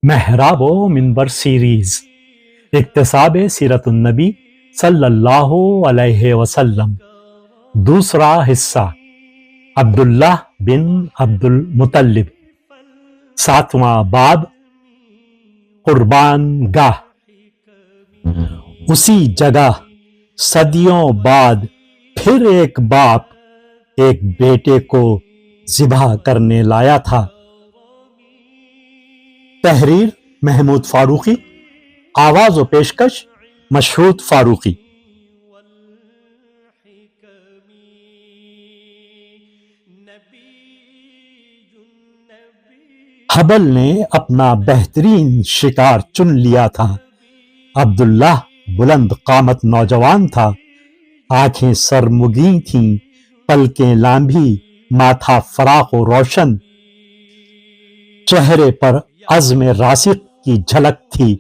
محراب و منبر سیریز اکتساب سیرت النبی صلی اللہ علیہ وسلم، دوسرا حصہ عبداللہ بن عبد المطلب، 7واں باب قربان گاہ۔ اسی جگہ صدیوں بعد پھر ایک باپ ایک بیٹے کو ذبح کرنے لایا تھا۔ تحریر محمود فاروقی، آواز و پیشکش مشہود فاروقی۔ حبل نے اپنا بہترین شکار چن لیا تھا۔ عبداللہ بلند قامت نوجوان تھا، آنکھیں سرمگی تھیں، پلکیں لامبھی، ماتھا فراخ و روشن، چہرے پر عزم راسخ کی جھلک تھی،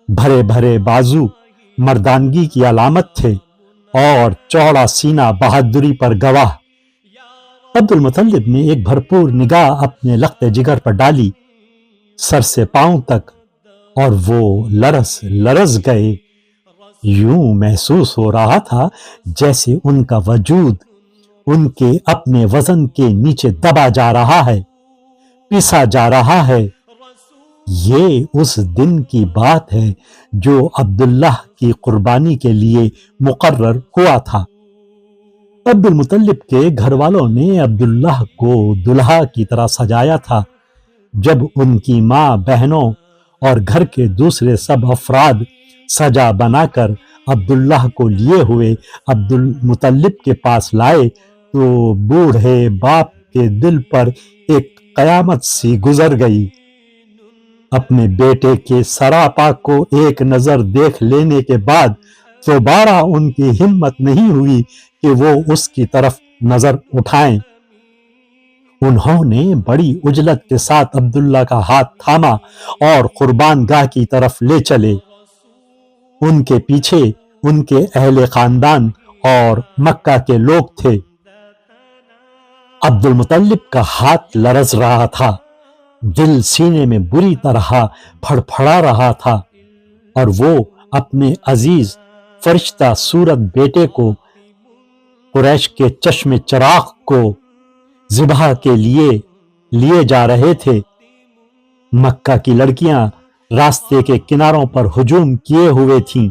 بھرے بھرے بازو مردانگی کی علامت تھے اور چوڑا سینہ بہادری پر گواہ۔ عبد المطلب نے ایک بھرپور نگاہ اپنے لخت جگر پر ڈالی، سر سے پاؤں تک، اور وہ لرز گئے۔ یوں محسوس ہو رہا تھا جیسے ان کا وجود ان کے اپنے وزن کے نیچے دبا جا رہا ہے، پیسا جا رہا ہے۔ یہ اس دن کی بات ہے جو عبداللہ کی قربانی کے لیے مقرر ہوا تھا۔ عبد المطلب کے گھر والوں نے عبداللہ کو دلہا کی طرح سجایا تھا۔ جب ان کی ماں، بہنوں اور گھر کے دوسرے سب افراد سجا بنا کر عبداللہ کو لیے ہوئے عبد المطلب کے پاس لائے تو بوڑھے باپ کے دل پر ایک قیامت سی گزر گئی۔ اپنے بیٹے کے سراپا کو ایک نظر دیکھ لینے کے بعد دوبارہ ان کی ہمت نہیں ہوئی کہ وہ اس کی طرف نظر اٹھائیں۔ انہوں نے بڑی عجلت کے ساتھ عبداللہ کا ہاتھ تھاما اور قربان گاہ کی طرف لے چلے۔ ان کے پیچھے ان کے اہل خاندان اور مکہ کے لوگ تھے۔ عبد المطلب کا ہاتھ لرز رہا تھا، دل سینے میں بری طرح پھڑپھڑا رہا تھا، اور وہ اپنے عزیز فرشتہ صورت بیٹے کو، قریش کے چشم چراغ کو ذبح کے لیے جا رہے تھے۔ مکہ کی لڑکیاں راستے کے کناروں پر ہجوم کیے ہوئے تھیں۔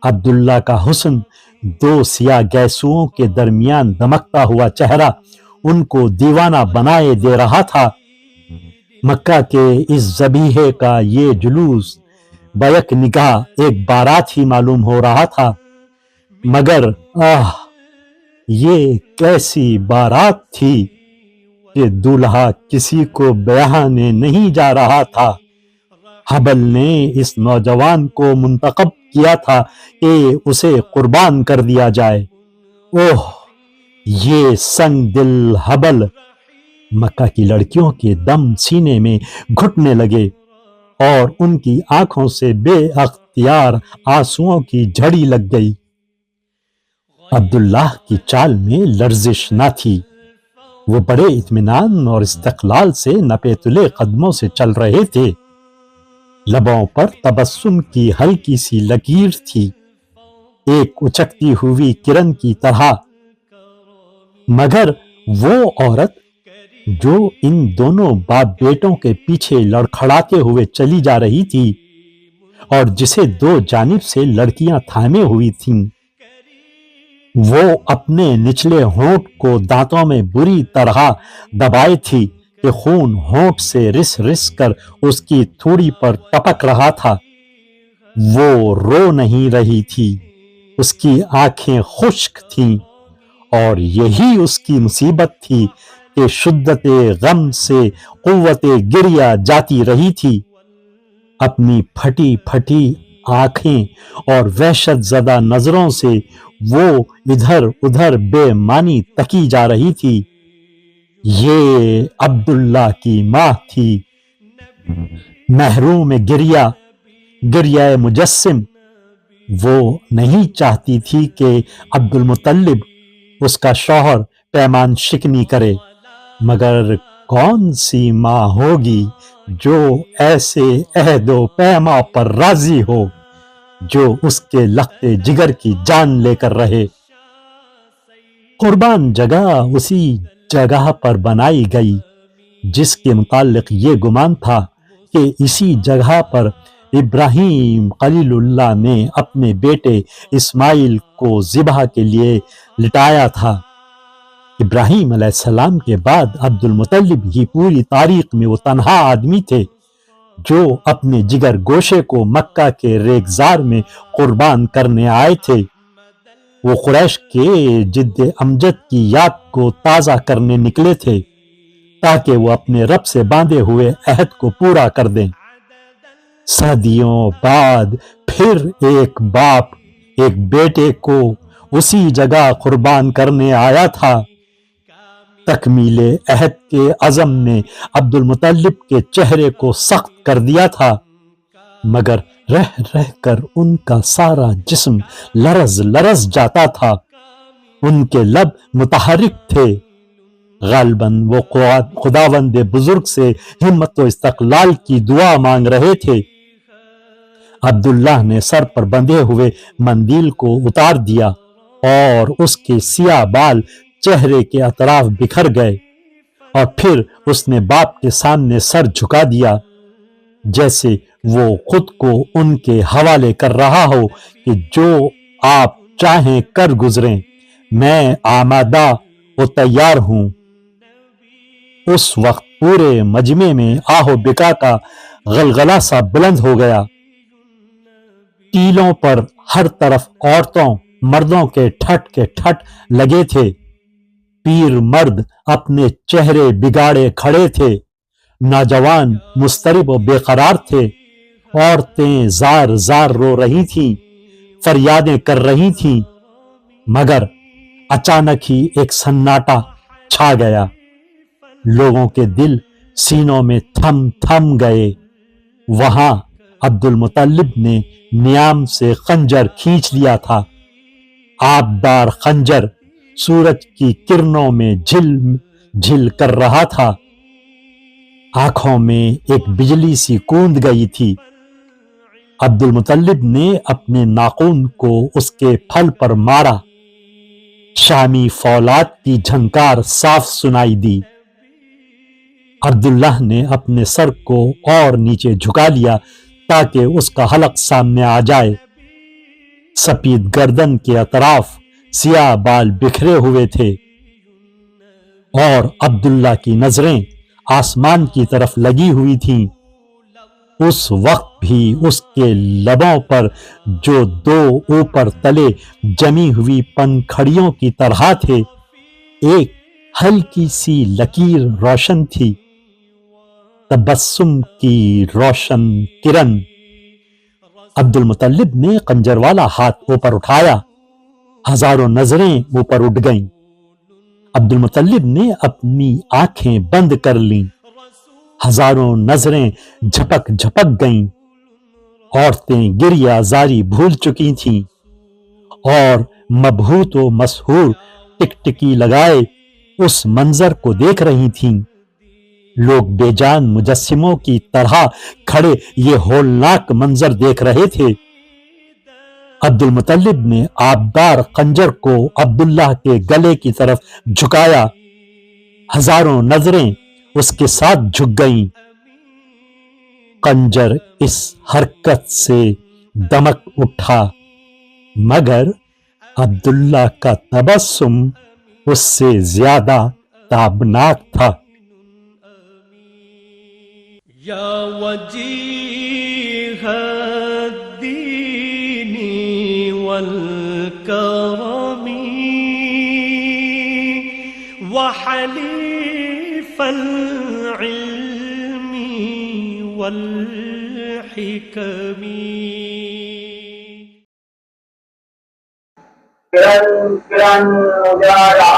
عبداللہ کا حسن، دو سیاہ گیسوؤں کے درمیان دمکتا ہوا چہرہ ان کو دیوانہ بنائے دے رہا تھا۔ مکہ کے اس ذبیحے کا یہ جلوس بیک نگاہ ایک بارات ہی معلوم ہو رہا تھا، مگر یہ کیسی بارات تھی کہ دولہا کسی کو بیاہنے نہیں جا رہا تھا۔ حبل نے اس نوجوان کو منتخب کیا تھا کہ اسے قربان کر دیا جائے۔ اوہ، یہ سنگ دل حبل! مکہ کی لڑکیوں کے دم سینے میں گھٹنے لگے اور ان کی آنکھوں سے بے اختیار آنسوؤں کی جھڑی لگ گئی۔ عبداللہ کی چال میں لرزش نہ تھی، وہ بڑے اطمینان اور استقلال سے نپے تلے قدموں سے چل رہے تھے۔ لبوں پر تبسم کی ہلکی سی لکیر تھی، ایک اچکتی ہوئی کرن کی طرح۔ مگر وہ عورت جو ان دونوں باپ بیٹوں کے پیچھے لڑکھڑاتے ہوئے چلی جا رہی تھی اور جسے دو جانب سے لڑکیاں تھامے ہوئی تھیں، وہ اپنے نچلے ہونٹ کو دانتوں میں بری طرح دبائے تھی کہ خون ہونٹ سے رس رس کر اس کی تھوڑی پر ٹپک رہا تھا۔ وہ رو نہیں رہی تھی، اس کی آنکھیں خشک تھیں، اور یہی اس کی مصیبت تھی کہ شدت غم سے قوت گریہ جاتی رہی تھی۔ اپنی پھٹی پھٹی آنکھیں اور وحشت زدہ نظروں سے وہ ادھر ادھر بے معنی تکی جا رہی تھی۔ یہ عبداللہ کی ماں تھی، محروم گریہ مجسم۔ وہ نہیں چاہتی تھی کہ عبد المطلب، اس کا شوہر، پیمان شکنی کرے، مگر کون سی ماں ہوگی جو ایسے عہد و پیما پر راضی ہو جو اس کے لخت جگر کی جان لے کر رہے۔ قربان جگہ اسی جگہ پر بنائی گئی جس کے متعلق یہ گمان تھا کہ اسی جگہ پر ابراہیم خلیل اللہ نے اپنے بیٹے اسماعیل کو ذبح کے لیے لٹایا تھا۔ ابراہیم علیہ السلام کے بعد عبد المطلب ہی پوری تاریخ میں وہ تنہا آدمی تھے جو اپنے جگر گوشے کو مکہ کے ریگزار میں قربان کرنے آئے تھے۔ وہ قریش کے جد امجد کی یاد کو تازہ کرنے نکلے تھے تاکہ وہ اپنے رب سے باندھے ہوئے عہد کو پورا کر دیں۔ صدیوں بعد پھر ایک باپ ایک بیٹے کو اسی جگہ قربان کرنے آیا تھا۔ تکمیل عہد کے عزم نے عبد المطلب کے چہرے کو سخت کر دیا تھا، مگر رہ رہ کر ان کا سارا جسم لرز لرز جاتا تھا۔ ان کے لب متحرک تھے، غالباً وہ خداوند بزرگ سے ہمت و استقلال کی دعا مانگ رہے تھے۔ عبداللہ نے سر پر بندھے ہوئے مندیل کو اتار دیا اور اس کے سیاہ بال چہرے کے اطراف بکھر گئے، اور پھر اس نے باپ کے سامنے سر جھکا دیا جیسے وہ خود کو ان کے حوالے کر رہا ہو کہ جو آپ چاہیں کر گزریں، میں آمادہ و تیار ہوں۔ اس وقت پورے مجمع میں آہ و بکا کا غلغلہ سا بلند ہو گیا۔ ٹیلوں پر ہر طرف عورتوں مردوں کے ٹھٹ لگے تھے۔ پیر مرد اپنے چہرے بگاڑے کھڑے تھے، نوجوان مضطرب و بے قرار تھے، عورتیں زار زار رو رہی تھیں، فریادیں کر رہی تھیں، مگر اچانک ہی ایک سناٹا چھا گیا۔ لوگوں کے دل سینوں میں تھم گئے۔ وہاں عبد المطلب نے نیام سے خنجر کھینچ لیا تھا۔ آبدار خنجر سورج کی کرنوں میں جھل جھل کر رہا تھا۔ آنکھوں میں ایک بجلی سی کوند گئی تھی۔ عبد المطلب نے اپنے ناخن کو اس کے پھل پر مارا۔ شامی فولاد کی جھنکار صاف سنائی دی۔ عبداللہ نے اپنے سر کو اور نیچے جھکا لیا تاکہ اس کا حلق سامنے آ جائے۔ سفید گردن کے اطراف سیاہ بال بکھرے ہوئے تھے، اور عبداللہ کی نظریں آسمان کی طرف لگی ہوئی تھیں۔ اس وقت بھی اس کے لبوں پر جو دو اوپر تلے جمی ہوئی پنکھڑیوں کی طرح تھے، ایک ہلکی سی لکیر روشن تھی، تبسم کی روشن کرن۔ عبد المطلب نے خنجر والا ہاتھ اوپر اٹھایا، ہزاروں نظریں اوپر اٹھ گئیں۔ عبد المطلب نے اپنی آنکھیں بند کر لیں، ہزاروں نظریں جھپک گئیں۔ عورتیں گریہ زاری بھول چکی تھیں اور مبہوت و مسحور ٹکٹکی لگائے اس منظر کو دیکھ رہی تھیں۔ لوگ بے جان مجسموں کی طرح کھڑے یہ ہولناک منظر دیکھ رہے تھے۔ عبد المطلب نے آبدار خنجر کو عبداللہ کے گلے کی طرف جھکایا، ہزاروں نظریں اس کے ساتھ جھک گئیں۔ خنجر اس حرکت سے دمک اٹھا، مگر عبداللہ کا تبسم اس سے زیادہ تابناک تھا۔ یا وجیہ الدین والکرم وحلیف العلم والحکم۔ کرن کرن اجالا